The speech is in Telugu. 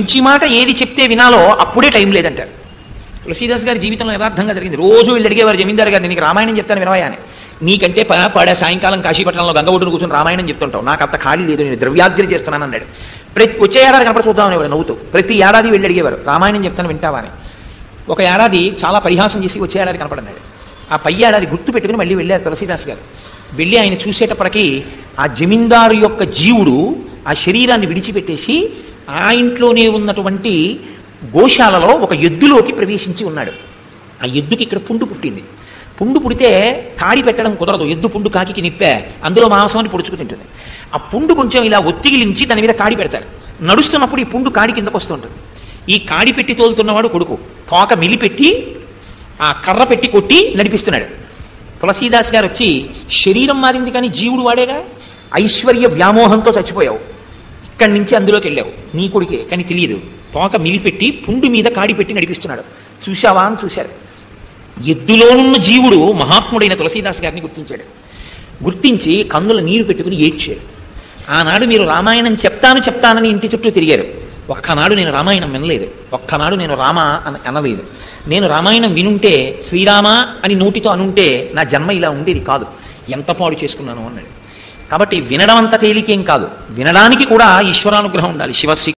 మంచి మాట ఏది చెప్తే వినాలో అప్పుడే టైం లేదంటారు. తులసీదాస్ గారి జీవితంలో యథార్థంగా జరిగింది. రోజు వీళ్ళు అడిగేవారు జమీందారు గారిని, నీకు రామాయణం చెప్తాను వినవయ్యా అని. నీకంటే పాడే సాయంకాలం కాశీపట్నంలో గంగఒడ్డును కూర్చొని రామాయణం చెప్తుంటావు, నాకు అంత ఖాళీ లేదు, నేను ద్రవ్యార్జన చేస్తున్నాను అన్నాడు. వచ్చే ఏడాది కనపడి చూద్దాం అనేవాడు నవ్వుతూ. ప్రతి ఏడాది వెళ్ళి అడిగేవారు, రామాయణం చెప్తాను వింటావా అని. ఒక ఏడాది చాలా పరిహాసం చేసి వచ్చే ఏడాది కనపడన్నాడు. ఆ పై ఏడాది గుర్తు పెట్టుకుని మళ్ళీ వెళ్ళారు తులసీదాస్ గారు. వెళ్ళి ఆయన చూసేటప్పటికీ ఆ జమీందారు యొక్క జీవుడు ఆ శరీరాన్ని విడిచిపెట్టేసి ఆ ఇంట్లోనే ఉన్నటువంటి గోశాలలో ఒక ఎద్దులోకి ప్రవేశించి ఉన్నాడు. ఆ ఎద్దుకి ఇక్కడ పుండు పుట్టింది. పుండు పుడితే కాడి పెట్టడం కుదరదు, ఎద్దు పుండు కాకి నిప్పే, అందులో మాంసాన్ని పొడుచుకు తింటుంది. ఆ పుండు కొంచెం ఇలా ఒత్తిగిలించి దాని మీద కాడి పెడతారు. నడుస్తున్నప్పుడు ఈ పుండు కాడి కిందకు వస్తుంటుంది. ఈ కాడి పెట్టి తోలుతున్నవాడు కొడుకు తోక మిలిపెట్టి ఆ కర్ర పెట్టి కొట్టి నడిపిస్తున్నాడు. తులసీదాస్ గారు వచ్చి, శరీరం మారింది కానీ జీవుడు వాడేగా, ఐశ్వర్య వ్యామోహంతో చచ్చిపోయావు, ఇక్కడి నుంచి అందులోకి వెళ్ళావు, నీ కొడుకే కానీ తెలియదు, తోక మిలిపెట్టి పుండు మీద కాడి పెట్టి నడిపిస్తున్నాడు, చూశావా అని చూశారు. ఎద్దులోనున్న జీవుడు మహాత్ముడైన తులసీదాస్ గారిని గుర్తించాడు. గుర్తించి కన్నుల నీరు పెట్టుకుని ఏడ్చాడు. ఆనాడు మీరు రామాయణం చెప్తానని ఇంటి చుట్టూ తిరిగారు, ఒక్కనాడు నేను రామాయణం వినలేదు, ఒక్కనాడు నేను రామ అనలేదు. నేను రామాయణం వినుంటే శ్రీరామ అని నోటితో అనుంటే నా జన్మ ఇలా ఉండేది కాదు, ఎంత పాడు చేసుకున్నాను అన్నాడు. కాబట్టి వినడం అంత తేలికేం కాదు, వినడానికి కూడా ఈశ్వరానుగ్రహం ఉండాలి. శివ